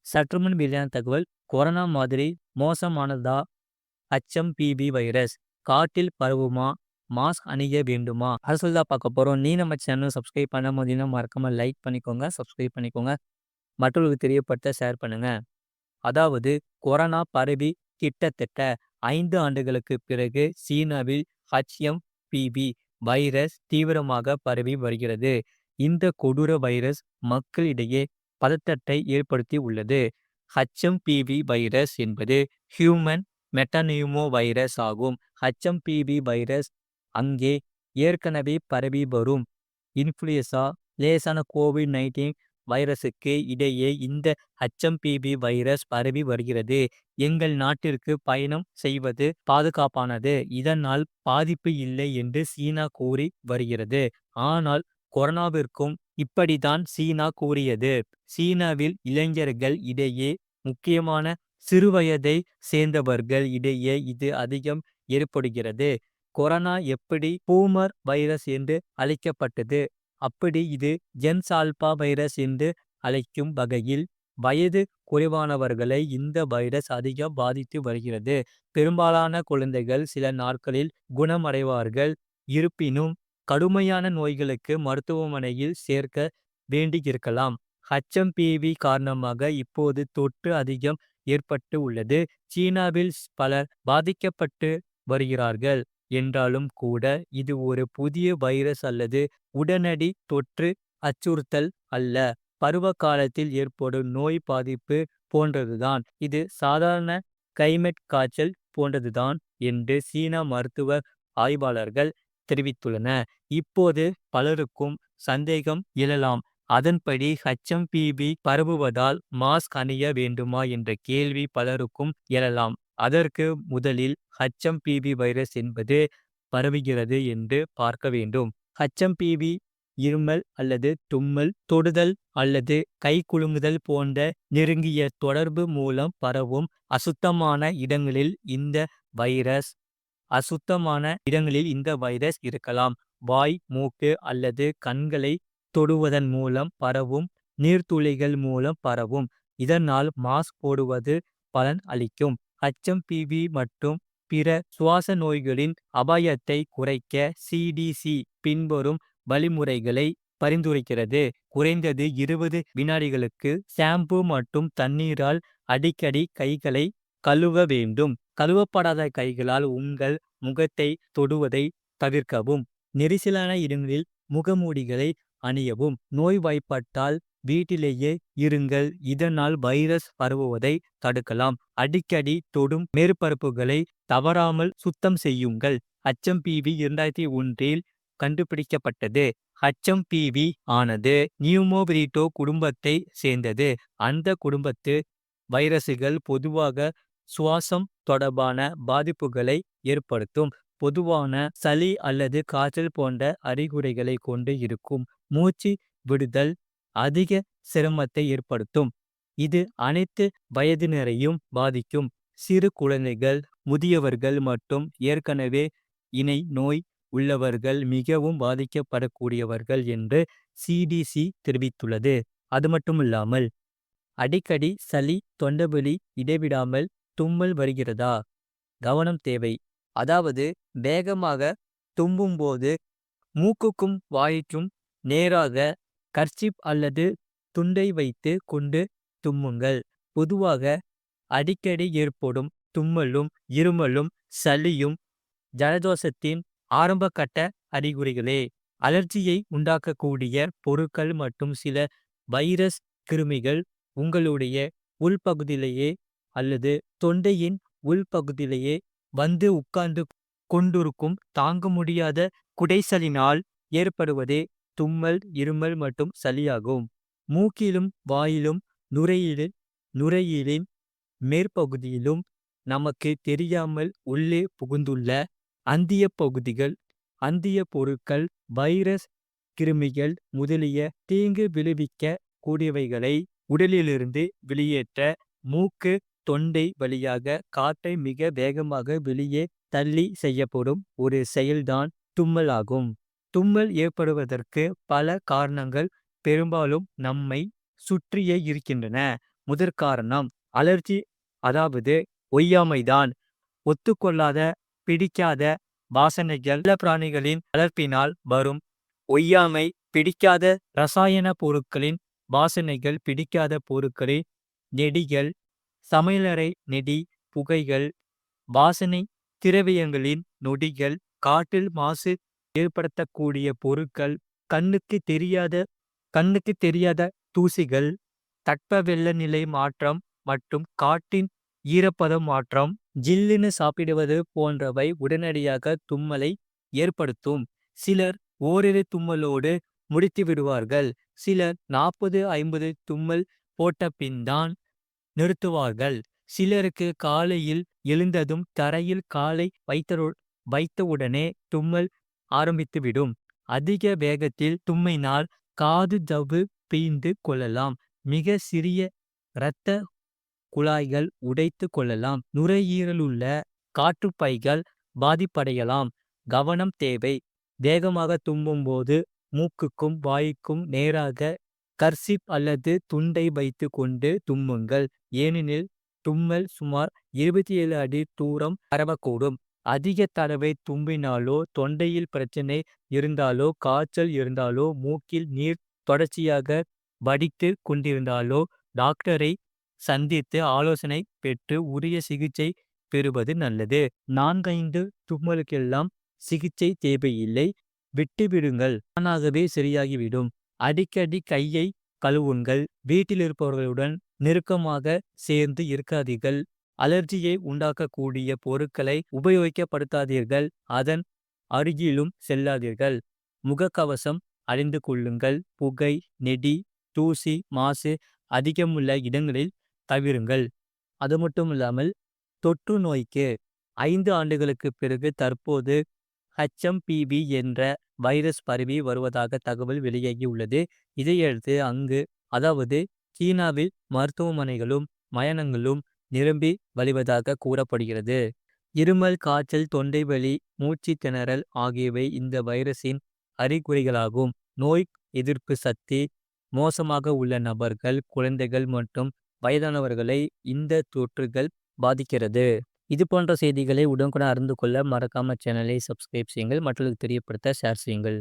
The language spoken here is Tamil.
சற்றுமுன் வெளியான தகவல் கொரோனா மாதிரி மோசமானதா? HMPV வைரஸ் காட்டில் பரவுமா? மாஸ்க் அணிய வேண்டுமா? அது சொல்லி தான் பார்க்க போறோம். நீ நம்ம சேனல் சப்ஸ்கிரைப் பண்ண முடியும்னா மறக்காம லைக் பண்ணிக்கோங்க, சப்ஸ்கிரைப் பண்ணிக்கோங்க. மற்றவர்களுக்கு தெரியப்படுத்த ஷேர் பண்ணுங்க. அதாவது கொரோனா பரவி கிட்டத்தட்ட 5 ஆண்டுகளுக்கு பிறகு சீனாவில் HMPV வைரஸ் தீவிரமாக பரவி வருகிறது. இந்த கொடூர வைரஸ் மக்களிடையே பதட்டத்தை ஏற்படுத்தி உள்ளது. HMPV வைரஸ் என்பது ஹியூமன் மெட்டனியூமோ வைரஸ் ஆகும். HMPV வைரஸ் அங்கே ஏற்கனவே பரவி வரும் இன்ஃப்ளூயன்சா, லேசான கோவிட்-19 வைரஸுக்கு இடையே இந்த HMPV வைரஸ் பரவி வருகிறது. எங்கள் நாட்டிற்கு பயணம் செய்வது பாதுகாப்பானது. இதனால் பாதிப்பு இல்லை என்று சீனா கூறி வருகிறது. ஆனால் கொரோனாவிற்கும் இப்படித்தான் சீனா கூறியது. சீனாவில் இளைஞர்கள் இடையே, முக்கியமான சிறுவயதை சேர்ந்தவர்கள் இடையே இது அதிகம் ஏற்படுகிறது. கொரோனா எப்படி பூமர் வைரஸ் என்று அழைக்கப்பட்டது, அப்படி இது ஜென்ஸ் ஆல்பா வைரஸ் என்று அழைக்கும் வகையில் வயது குறைவானவர்களை இந்த வைரஸ் அதிகம் பாதித்து வருகிறது. பெரும்பாலான குழந்தைகள் சில நாட்களில் குணமடைவார்கள். இருப்பினும் கடுமையான நோய்களுக்கு மருத்துவமனையில் சேர்க்க வேண்டியிருக்கலாம். HMPV காரணமாக இப்போது தொற்று அதிகம் ஏற்பட்டு உள்ளது. சீனாவில் பலர் பாதிக்கப்பட்டு வருகிறார்கள் என்றாலும் கூட இது ஒரு புதிய வைரஸ் அல்லது உடனடி தொற்று அச்சுறுத்தல் அல்ல. பருவ காலத்தில் ஏற்படும் நோய் பாதிப்பு போன்றதுதான். இது சாதாரண கிளைமேட் காய்ச்சல் போன்றதுதான் என்று சீன மருத்துவ ஆய்வாளர்கள் தெரிவித்துள்ளனர். இப்போது பலருக்கும் சந்தேகம் எழலாம். அதன்படி HMPV பரவுவதால் மாஸ்க் அணிய வேண்டுமா என்ற கேள்வி பலருக்கும் எழலாம். அதற்கு முதலில் HMPV வைரஸ் என்பது பரவுகிறது என்று பார்க்க வேண்டும். HMPV இருமல் அல்லது தும்மல், தொடுதல் அல்லது கை குலுங்குதல் போன்ற நெருங்கிய தொடர்பு மூலம் பரவும் அசுத்தமான இடங்களில் இந்த வைரஸ் இருக்கலாம். வாய், மூக்கு அல்லது கண்களை தொடுவதன் மூலம் பரவும், நீர்த்துளிகள் மூலம் பரவும். இதனால் மாஸ்க் போடுவது பலன் அளிக்கும். HMPV மற்றும் பிற சுவாச நோய்களின் அபாயத்தை குறைக்க CDC பின்வரும் வழிமுறைகளை பரிந்துரைக்கிறது. குறைந்தது 20 வினாடிகளுக்கு ஷாம்பு மற்றும் தண்ணீரால் அடிக்கடி கைகளை கழுவ வேண்டும். கழுவப்படாத கைகளால் உங்கள் முகத்தை தொடுவதை தவிர்க்கவும். நெரிசலான இடங்களில் முகமூடிகளை அணியவும். நோய்வாய்ப்பட்டால் வீட்டிலேயே இருங்கள். இதனால் வைரஸ் பரவுவதை தடுக்கலாம். அடிக்கடி தொடும் மேற்பரப்புகளை தவறாமல் சுத்தம் செய்யுங்கள். HMPV 2001 கண்டுபிடிக்கப்பட்டது. HMPV ஆனது நியூமோபிரிட்டோ குடும்பத்தை சேர்ந்தது. அந்த குடும்பத்து வைரசுகள் பொதுவாக சுவாசம் தொடர்பான பாதிப்புகளை ஏற்படுத்தும். பொதுவான சளி அல்லது காய்ச்சல் போன்ற அறிகுறிகளை கொண்டு இருக்கும். மூச்சு விடுதல் அதிக சிரமத்தை ஏற்படுத்தும். இது அனைத்து வயதினரையும் பாதிக்கும். சிறு குழந்தைகள், முதியவர்கள் மற்றும் ஏற்கனவே இணை நோய் உள்ளவர்கள் மிகவும் பாதிக்கப்படக்கூடியவர்கள் என்று CDC தெரிவித்துள்ளது. அது மட்டுமில்லாமல் அடிக்கடி சளி, தொண்டைவலி, இடைவிடாமல் தும்மல் வருகிறதா? கவனம் தேவை. அதாவது வேகமாக தும்பும்போது மூக்குக்கும் வாய்க்கும் நேராக கர்ச்சீப் அல்லது துண்டை வைத்து கொண்டு தும்முங்கள். பொதுவாக அடிக்கடி ஏற்படும் தும்மலும், இருமலும், சளியும் ஜலதோஷத்தின் ஆரம்பகட்ட அறிகுறிகளே. அலர்ஜியை உண்டாக்கக்கூடிய பொருட்கள் மற்றும் சில வைரஸ் கிருமிகள் உங்களுடைய உள்பகுதியிலேயே அல்லது தொண்டையின் உள்பகுதியிலேயே வந்து உட்கார்ந்து கொண்டிருக்கும். தாங்க முடியாத குடைச்சலினால் ஏற்படுவதே தும்மல், இருமல் மற்றும் சளியாகும். மூக்கிலும் வாயிலும் நுரையீரலின் மேற்பகுதியிலும் நமக்கு தெரியாமல் உள்ளே புகுந்துள்ள அந்திய பொருட்கள், வைரஸ் கிருமிகள் முதலிய தீங்கு விளைவிக்க கூடியவைகளை உடலிலிருந்து வெளியேற்ற மூக்கு, தொண்டை வழியாக காற்றை மிக வேகமாக வெளியே தள்ளி செய்யப்படும் ஒரு செயல்தான் தும்மல் ஆகும். தும்மல் ஏற்படுவதற்கு பல காரணங்கள் பெரும்பாலும் நம்மை சுற்றியே இருக்கின்றன. முதற்காரணம் அலர்ஜி, அதாவது ஒவ்வாமைதான். ஒத்துக்கொள்ளாத, பிடிக்காத வாசனைகள், பிராணிகளின் வளர்ப்பினால் வரும் ஒவ்வாமை, பிடிக்காத ரசாயன பொருட்களின் வாசனைகள், பிடிக்காத பொருட்களின் நெடிகள், சமையலறை நெடி, புகைகள், வாசனை திரவியங்களின் நொடிகள், காற்றில் மாசு ஏற்படுத்தக்கூடிய பொருட்கள், கண்ணுக்கு தெரியாத தூசிகள், தட்பவெப்பநிலை மாற்றம் மற்றும் காற்றின் ஈரப்பதம் மாற்றம், ஜில்லுன்னு சாப்பிடுவது போன்றவை உடனடியாக தும்மலை ஏற்படுத்தும். சிலர் ஓரிரு தும்மலோடு முடித்து விடுவார்கள். சிலர் 40-50 தும்மல் போட்ட பின்தான் நிறுத்துவார்கள். சிலருக்கு காலையில் எழுந்ததும் தரையில் காலை வைத்தவுடனே தும்மல் ஆரம்பித்துவிடும். அதிக வேகத்தில் தும்மினால் காது ஜவ்வு பிய்ந்து கொள்ளலாம். மிக சிறிய இரத்த குழாய்கள் உடைத்து கொள்ளலாம். நுரையீரலுள்ள காற்றுப்பைகள் பாதிப்படையலாம். கவனம் தேவை. வேகமாக தும்மும்போது மூக்குக்கும் வாய்க்கும் நேராக கர்சிப் அல்லது துண்டை வைத்து கொண்டு தும்முங்கள். ஏனெனில் தும்மல் சுமார் 27 அடி தூரம் பரவக்கூடும். அதிக தடவை தும்பினாலோ, தொண்டையில் பிரச்சனை இருந்தாலோ, காய்ச்சல் இருந்தாலோ, மூக்கில் நீர் தொடர்ச்சியாக வடித்து கொண்டிருந்தாலோ டாக்டரை சந்தித்து ஆலோசனை பெற்று உரிய சிகிச்சை பெறுவது நல்லது. 4-5 தும்மலுக்கெல்லாம் சிகிச்சை தேவையில்லை, விட்டுவிடுங்கள், தானாகவே சரியாகிவிடும். அடிக்கடி கையை கழுவுங்கள். வீட்டில் இருப்பவர்களுடன் நெருக்கமாக சேர்ந்து இருக்காதீர்கள். அலர்ஜியை உண்டாக்கக்கூடிய பொருட்களை உபயோகப்படுத்தாதீர்கள். அதன் அருகிலும் செல்லாதீர்கள். முகக்கவசம் அணிந்து கொள்ளுங்கள். புகை, நெடி, தூசி, மாசு அதிகமுள்ள இடங்களில் தவிருங்கள். அது மட்டும் இல்லாமல் தொற்று நோய்க்கு 5 ஆண்டுகளுக்கு பிறகு தற்போது HMPV என்ற வைரஸ் பரவி வருவதாக தகவல் வெளியாகியுள்ளது. இதையடுத்து அதாவது சீனாவில் மருத்துவமனைகளும் மயானங்களும் நிரம்பி வழிவதாக கூறப்படுகிறது. இருமல், காய்ச்சல், தொண்டை வலி, மூச்சு திணறல் ஆகியவை இந்த வைரஸின் அறிகுறிகளாகும். நோய் எதிர்ப்பு சக்தி மோசமாக உள்ள நபர்கள், குழந்தைகள் மற்றும் வயதானவர்களை இந்த தொற்றுகள் பாதிக்கிறது. இது போன்ற செய்திகளை உடனுக்குடன் அறிந்து கொள்ள மறக்காம சேனலை சப்ஸ்கிரைப் செய்யுங்கள். மற்றவர்களுக்கு தெரியப்படுத்த ஷேர் செய்யுங்கள்.